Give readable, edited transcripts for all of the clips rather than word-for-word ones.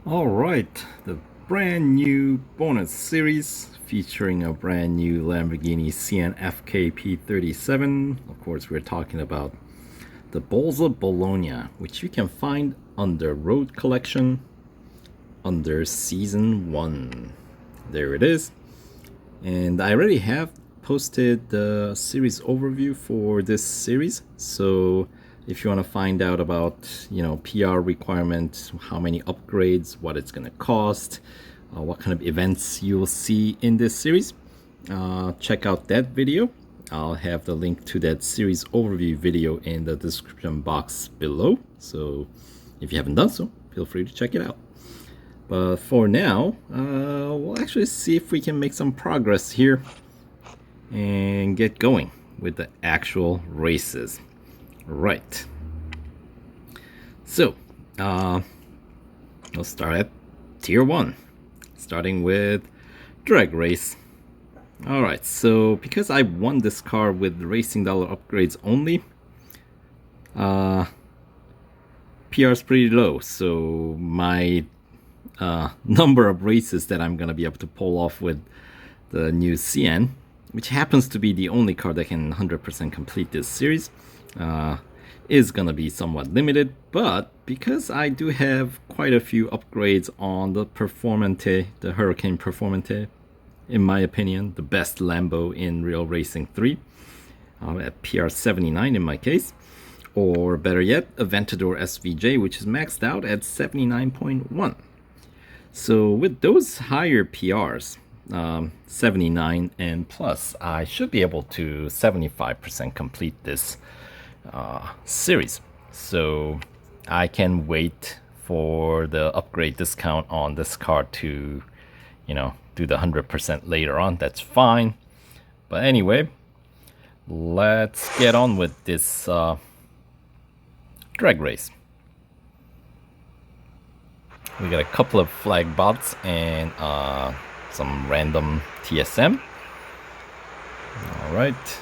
Alright, the brand new bonus series featuring a brand new Lamborghini Sián FKP37. Of course, we're talking about the Bulls of Bologna, which you can find under Road Collection under Season 1. There it is. And I already have posted the series overview for this series, so if you want to find out about PR requirements, how many upgrades, what it's going to cost, what kind of events you will see in this series, check out that video. I'll have the link to that series overview video in the description box below, so if you haven't done so, feel free to check it out. But for now, we'll actually see if we can make some progress here and get going with the actual races. Right. So, we'll start at Tier 1, starting with Drag Race. Alright, so because I won this car with Racing Dollar upgrades only, PR is pretty low, so my number of races that I'm gonna be able to pull off with the new Sián, which happens to be the only car that can 100% complete this series, is gonna be somewhat limited. But because I do have quite a few upgrades on the Performante, the Huracán Performante, in my opinion, the best Lambo in Real Racing 3, at PR 79 in my case, or better yet, Aventador SVJ, which is maxed out at 79.1. So with those higher PRs, 79 and plus, I should be able to 75% complete this series. So I can wait for the upgrade discount on this car to, do the 100% later on. That's fine. But anyway, let's get on with this drag race. We got a couple of flag bots and some random TSM. Alright.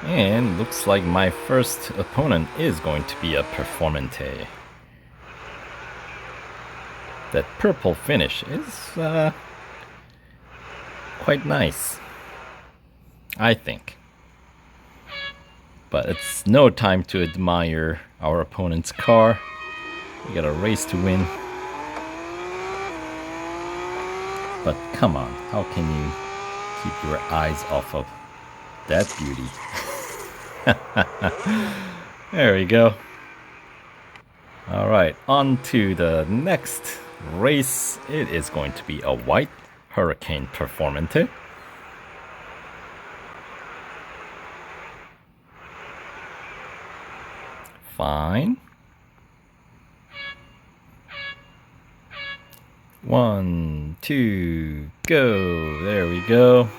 And looks like my first opponent is going to be a Performante. That purple finish is quite nice, I think. But it's no time to admire our opponent's car. We got a race to win. But come on, how can you keep your eyes off of that beauty? There we go. Alright, on to the next race. It is going to be a white Huracán Performante. Fine. 1, 2, go. There we go.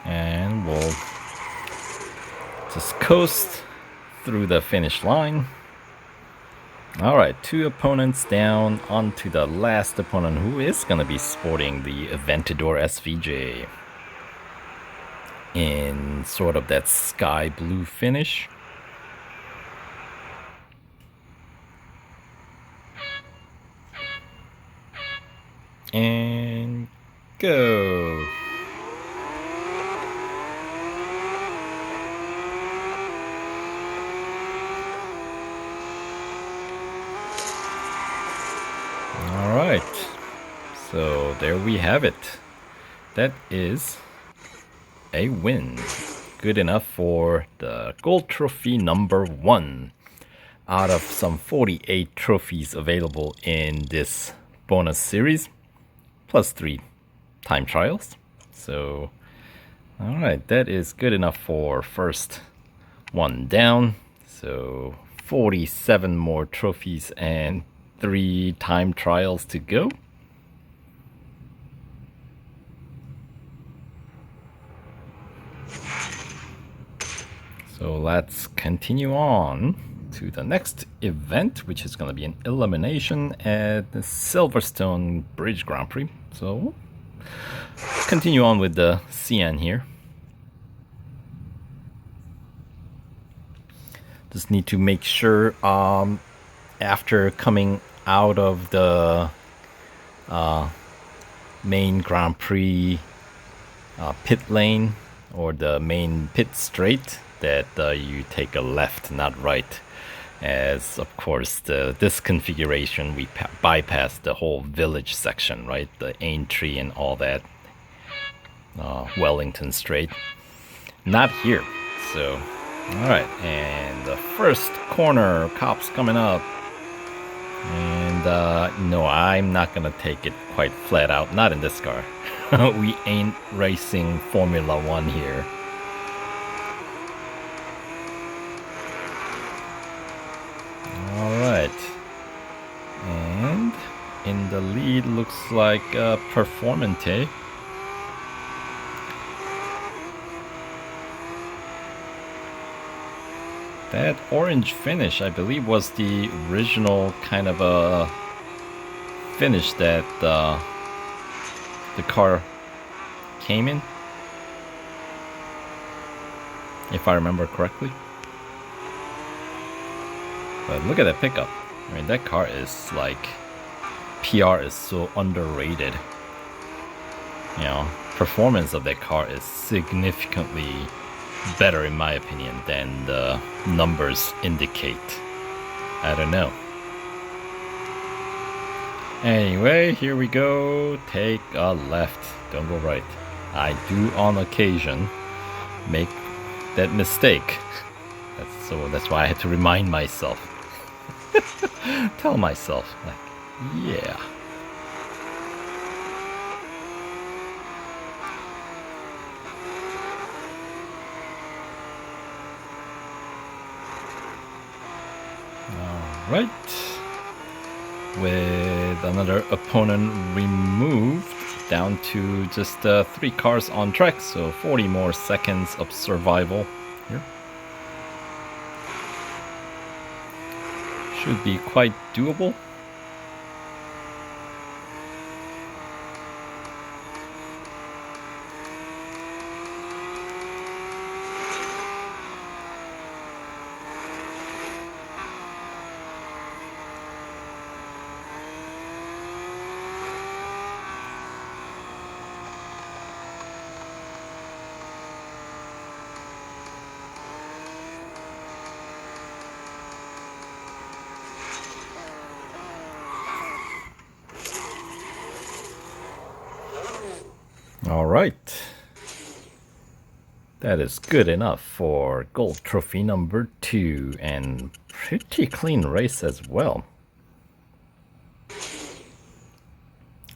And we'll just coast through the finish line. Alright, 2 opponents down, onto the last opponent, who is going to be sporting the Aventador SVJ in sort of that sky blue finish. And go. Alright, so there we have it. That is a win. Good enough for the gold trophy number 1 out of some 48 trophies available in this bonus series, plus 3 time trials. So, alright, that is good enough for first one down. So, 47 more trophies and 3 time trials to go. So let's continue on to the next event, which is going to be an elimination at the Silverstone Bridge Grand Prix. So continue on with the Sián here. Just need to make sure after coming out of the main Grand Prix pit lane or the main pit straight that you take a left, not right. As of course this configuration we bypass the whole village section, right? The Aintree and all that. Wellington Straight. Not here. So, alright, and the first corner, cops coming up. And no, I'm not gonna take it quite flat out. Not in this car. We ain't racing Formula 1 here. Alright. And in the lead looks like Performante. That orange finish, I believe, was the original kind of a finish that the car came in, if I remember correctly. But look at that pickup. I mean, that car is like, PR is so underrated. You know, performance of that car is significantly better in my opinion than the numbers indicate. I don't know. Anyway, here we go. Take a left. Don't go right. I do on occasion make that mistake. That's why I had to remind myself. Tell myself, like, yeah. Right, with another opponent removed, down to just 3 cars on track, so 40 more seconds of survival here. Should be quite doable. All right. That is good enough for gold trophy number 2, and pretty clean race as well.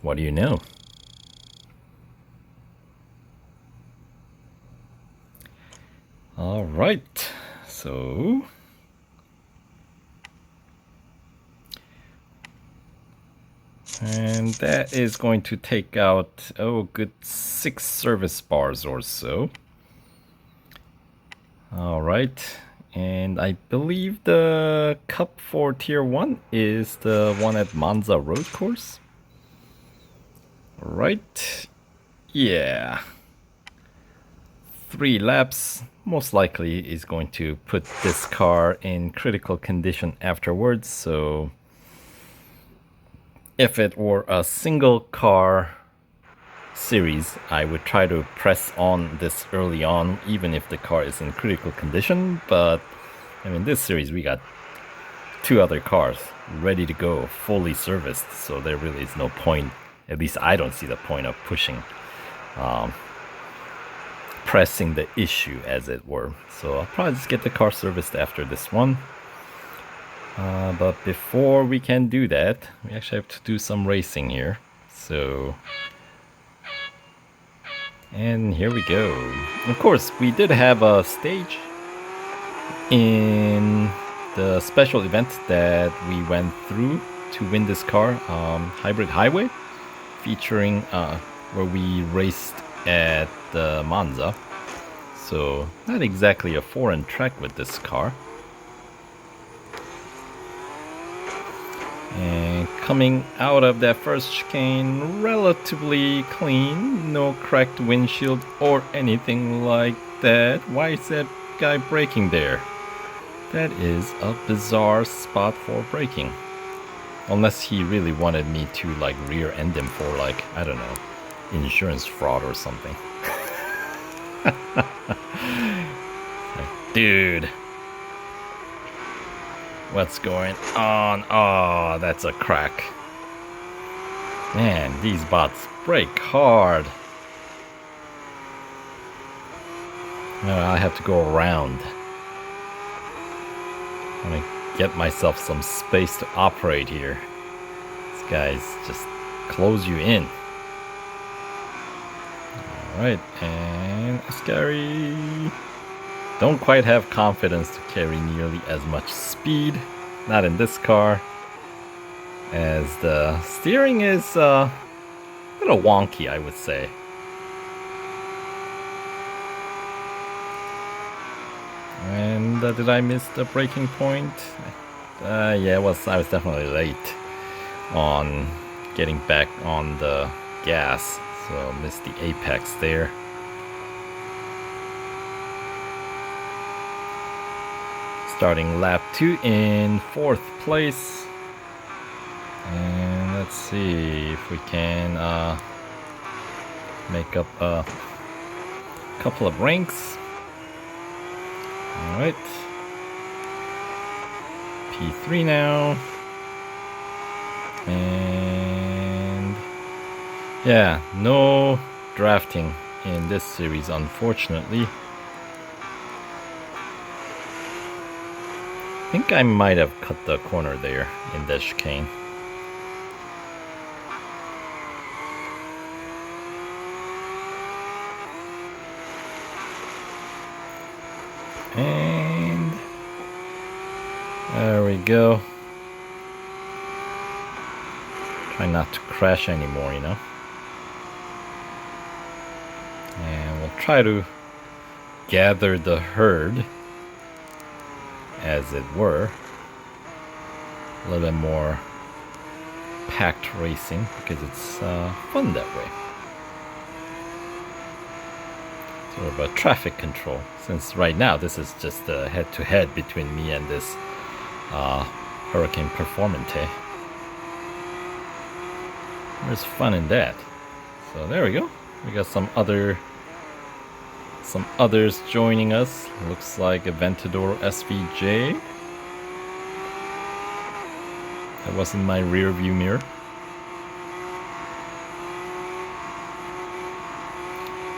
What do you know? All right. So and that is going to take out, oh, good 6 service bars or so. Alright, and I believe the cup for tier 1 is the one at Monza Road Course. Right, yeah. 3 laps most likely is going to put this car in critical condition afterwards, so if it were a single car series, I would try to press on this early on, even if the car is in critical condition. But I mean, this series we got 2 other cars ready to go, fully serviced, so there really is no point, at least I don't see the point of pushing, pressing the issue as it were. So I'll probably just get the car serviced after this one. But before we can do that, we actually have to do some racing here. So, and here we go. Of course, we did have a stage in the special event that we went through to win this car, Hybrid Highway, featuring where we raced at the Monza. So, not exactly a foreign track with this car. And coming out of that first chicane, relatively clean, no cracked windshield or anything like that. Why is that guy braking there? That is a bizarre spot for braking. Unless he really wanted me to like rear end him for like, I don't know, insurance fraud or something. Dude. What's going on? Oh, that's a crack. Man, these bots brake hard. I have to go around. I'm gonna get myself some space to operate here. These guys just close you in. Alright, and scary. Don't quite have confidence to carry nearly as much speed. Not in this car. As the steering is a little wonky, I would say. And did I miss the braking point? Yeah, I was definitely late on getting back on the gas, so missed the apex there. Starting lap 2 in 4th place. And let's see if we can make up a couple of ranks. Alright. P3 now. And yeah, no drafting in this series, unfortunately. I think I might have cut the corner there in the chicane. And there we go. Try not to crash anymore, you know. And we'll try to gather the herd, as it were. A little bit more packed racing because it's fun that way. Sort of a traffic control, since right now this is just a head-to-head between me and this Huracán Performante. There's fun in that. So there we go. We got some others joining us. Looks like Aventador SVJ. That was in my rear view mirror.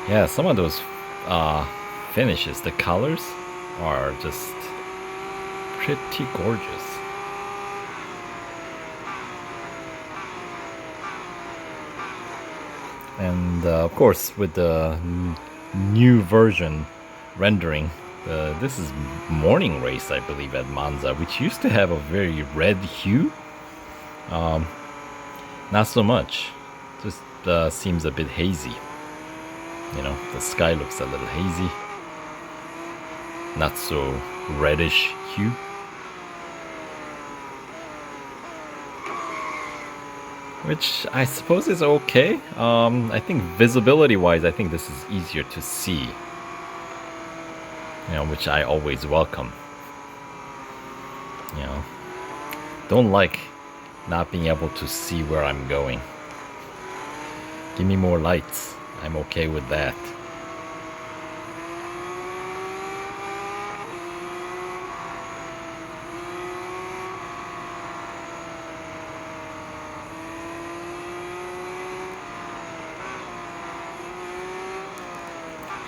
Yeah, some of those finishes, the colors are just pretty gorgeous. And of course, with the new version rendering, this is morning race, I believe, at Monza, which used to have a very red hue. Not so much. Just seems a bit hazy. You know, the sky looks a little hazy. Not so reddish hue. Which I suppose is okay. I think visibility wise, I think this is easier to see. You know, which I always welcome. You know, don't like not being able to see where I'm going. Give me more lights. I'm okay with that.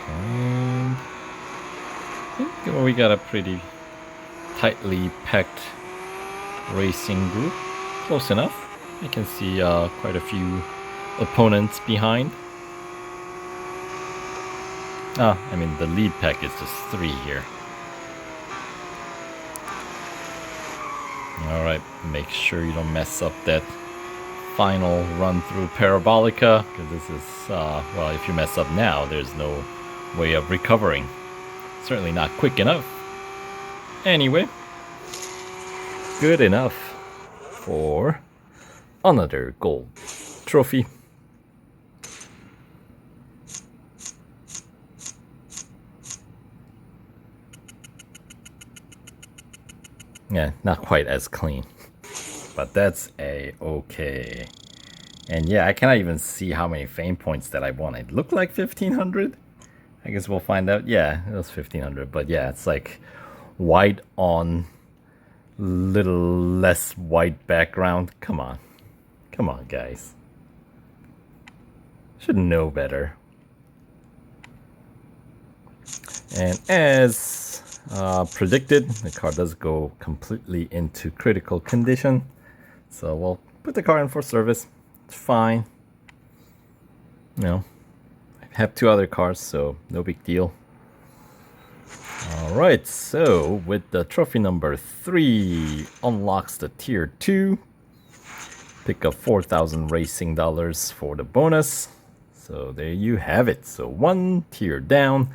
And I think we got a pretty tightly packed racing group. Close enough. I can see quite a few opponents behind. I mean, the lead pack is just 3 here. Alright, make sure you don't mess up that final run through Parabolica, because this is, well, if you mess up now, there's no way of recovering. Certainly not quick enough. Anyway, good enough for another gold trophy. Yeah, not quite as clean. But that's okay. And yeah, I cannot even see how many fame points that I won. It looked like 1500. I guess we'll find out. Yeah, it was 1500. But yeah, it's like white on little less white background. Come on. Come on, guys. Should know better. And as predicted, the car does go completely into critical condition. So we'll put the car in for service. It's fine. You know, I have 2 other cars, so no big deal. Alright, so with the trophy number 3 unlocks the tier 2. Pick up 4,000 racing dollars for the bonus. So there you have it. So 1 tier down,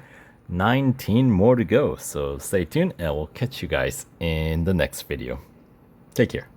19 more to go. So stay tuned and we'll catch you guys in the next video. Take care.